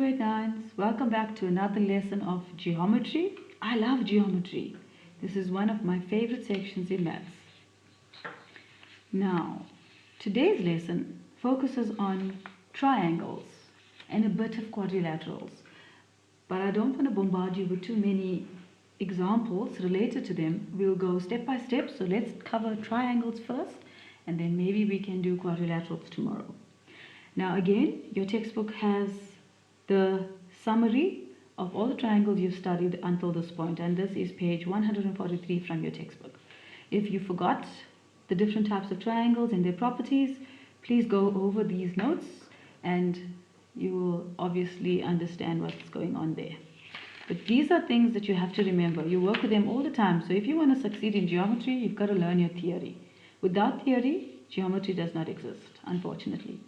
grade 9s, welcome back to another lesson of geometry. I love geometry. This is one of my favorite sections in maths. Now, today's lesson focuses on triangles and a bit of quadrilaterals, but I don't want to bombard you with too many examples related to them. We'll go step by step, so let's cover triangles first, and then maybe we can do quadrilaterals tomorrow. Now again, your textbook has the summary of all the triangles you've studied until this point, and this is page 143 from your textbook. If you forgot the different types of triangles and their properties, please go over these notes and you will obviously understand what's going on there. But these are things that you have to remember. You work with them all the time. So if you want to succeed in geometry, you've got to learn your theory. Without theory, geometry does not exist, unfortunately.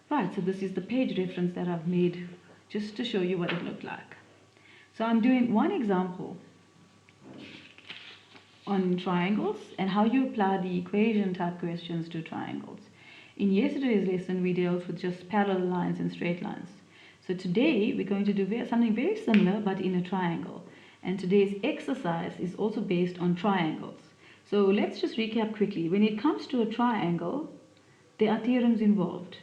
Right, so this is the page reference that I've made just to show you what it looked like. So I'm doing one example on triangles and how you apply the equation type questions to triangles. In yesterday's lesson, we dealt with just parallel lines and straight lines. So today, we're going to do something very similar, but in a triangle. And today's exercise is also based on triangles. So let's just recap quickly. When it comes to a triangle, there are theorems involved.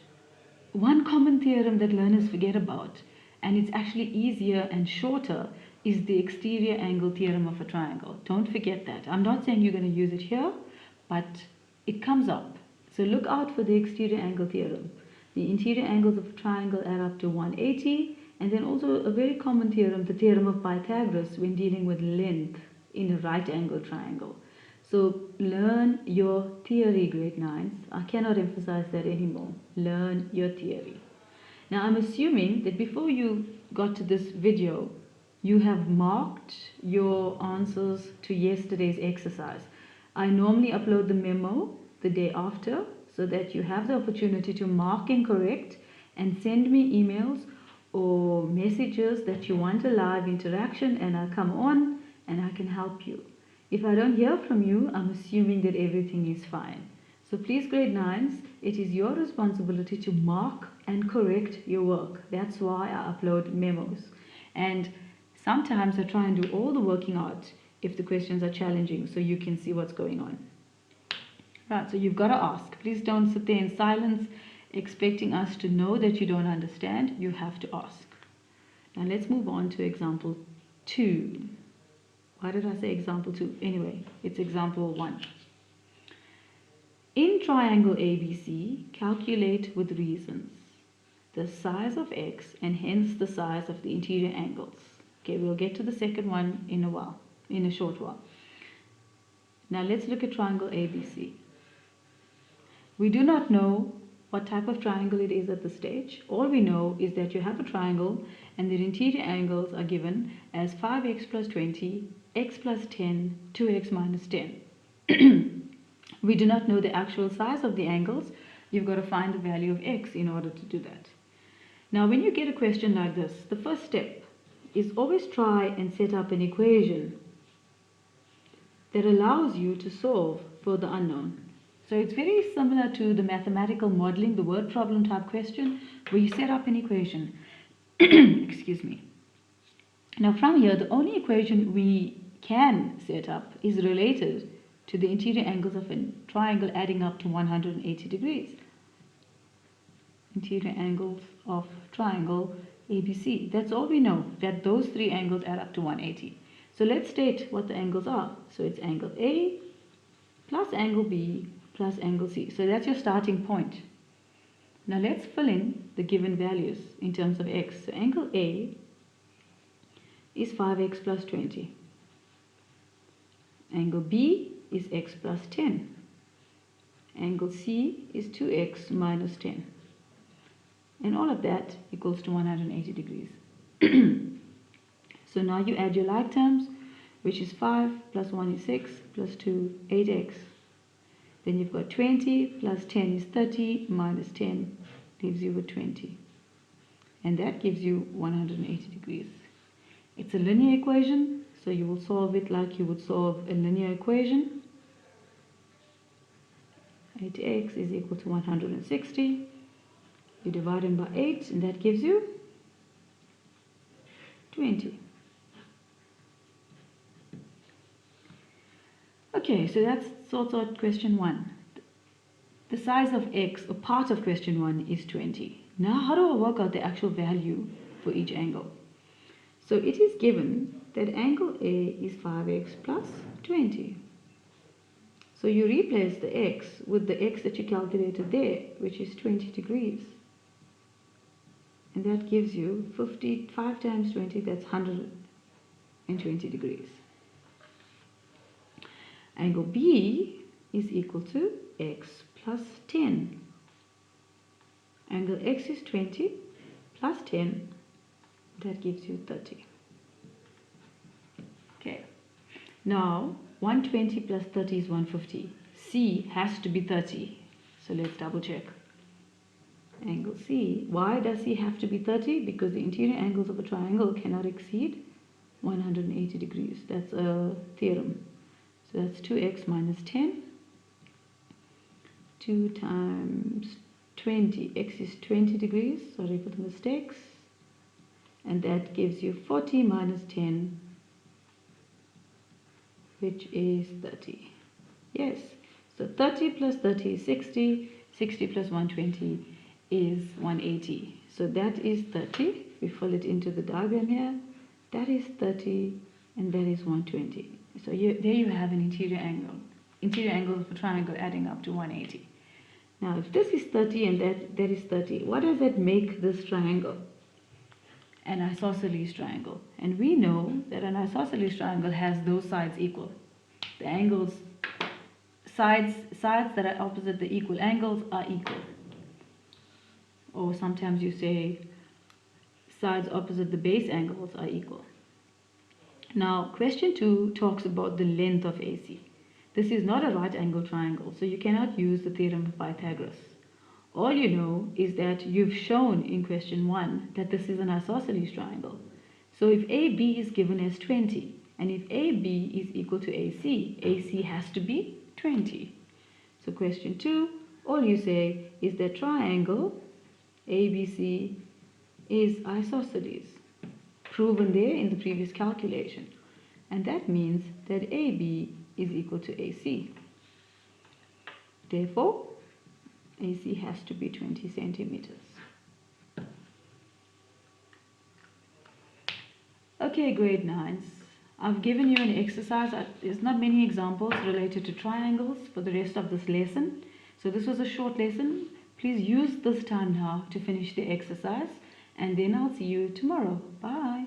One common theorem that learners forget about, and it's actually easier and shorter, is the exterior angle theorem of a triangle. Don't forget that. I'm not saying you're going to use it here, but it comes up. So look out for the exterior angle theorem. The interior angles of a triangle add up to 180, and then also a very common theorem, the theorem of Pythagoras, when dealing with length in a right angle triangle. So learn your theory, grade 9s. I cannot emphasize that anymore. Learn your theory. Now I'm assuming that before you got to this video, you have marked your answers to yesterday's exercise. I normally upload the memo the day after so that you have the opportunity to mark and correct and send me emails or messages that you want a live interaction, and I'll come on and I can help you. If I don't hear from you, I'm assuming that everything is fine. So please, grade 9s, it is your responsibility to mark and correct your work. That's why I upload memos. And sometimes I try and do all the working out if the questions are challenging so you can see what's going on. Right, so you've got to ask. Please don't sit there in silence expecting us to know that you don't understand. You have to ask. Now let's move on to example 2. Why did I say example 2? Anyway, it's example 1. In triangle ABC, calculate with reasons the size of x and hence the size of the interior angles. Okay, we'll get to the second one in a short while. Now let's look at triangle ABC. We do not know what type of triangle it is at this stage. All we know is that you have a triangle and the interior angles are given as 5x plus 20, x plus 10, 2x minus 10. We do not know the actual size of the angles. You've got to find the value of x in order to do that. Now when you get a question like this, the first step is always try and set up an equation that allows you to solve for the unknown. So it's very similar to the mathematical modeling, the word problem type question, where you set up an equation. Excuse me. Now from here, the only equation we can set up is related to the interior angles of a triangle adding up to 180 degrees. Interior angles of triangle ABC. That's all we know, that those three angles add up to 180. So let's state what the angles are. So it's angle A plus angle B plus angle C. So that's your starting point. Now let's fill in the given values in terms of x. So angle A is 5x plus 20. Angle B is x plus 10. Angle C is 2x minus 10. And all of that equals to 180 degrees. So now you add your like terms, which is 5 plus 1 is 6 plus 2, 8x. Then you've got 20 plus 10 is 30 minus 10 leaves you with 20. And that gives you 180 degrees. It's a linear equation, so you will solve it like you would solve a linear equation. 8x is equal to 160. You divide them by 8 and that gives you 20. Okay, so that's sorts out question 1. The size of x, or part of question 1, is 20. Now how do I work out the actual value for each angle? So it is given that angle A is 5x plus 20. So you replace the x with the x that you calculated there, which is 20 degrees. And that gives you 55 times 20, that's 120 degrees. Angle B is equal to x plus 10. Angle x is 20 plus 10, that gives you 30. Okay, now 120 plus 30 is 150. C has to be 30. So let's double check. Angle C. Why does C have to be 30? Because the interior angles of a triangle cannot exceed 180 degrees. That's a theorem. So that's 2x minus 10. 2 times 20. X is 20 degrees. Sorry for the mistakes. And that gives you 40 minus 10, which is 30. Yes. So 30 plus 30 is 60. 60 plus 120 is 180. So that is 30. We fill it into the diagram here. That is 30 and that is 120. So there you have an interior angle. Interior angle of a triangle adding up to 180. Now if this is 30 and that is 30, what does that make this triangle? An isosceles triangle. And we know that an isosceles triangle has those sides equal. The angles, sides that are opposite the equal angles are equal. Or sometimes you say sides opposite the base angles are equal. Now question 2 talks about the length of AC. This is not a right angle triangle, so you cannot use the theorem of Pythagoras. All you know is that you've shown in question 1 that this is an isosceles triangle. So if AB is given as 20, and if AB is equal to AC, AC has to be 20. So question 2, all you say is that triangle ABC is isosceles, proven there in the previous calculation. And that means that AB is equal to AC. Therefore, AC has to be 20 centimeters. Okay, grade 9s. I've given you an exercise. There's not many examples related to triangles for the rest of this lesson. So this was a short lesson. Please use this time now to finish the exercise, and then I'll see you tomorrow. Bye.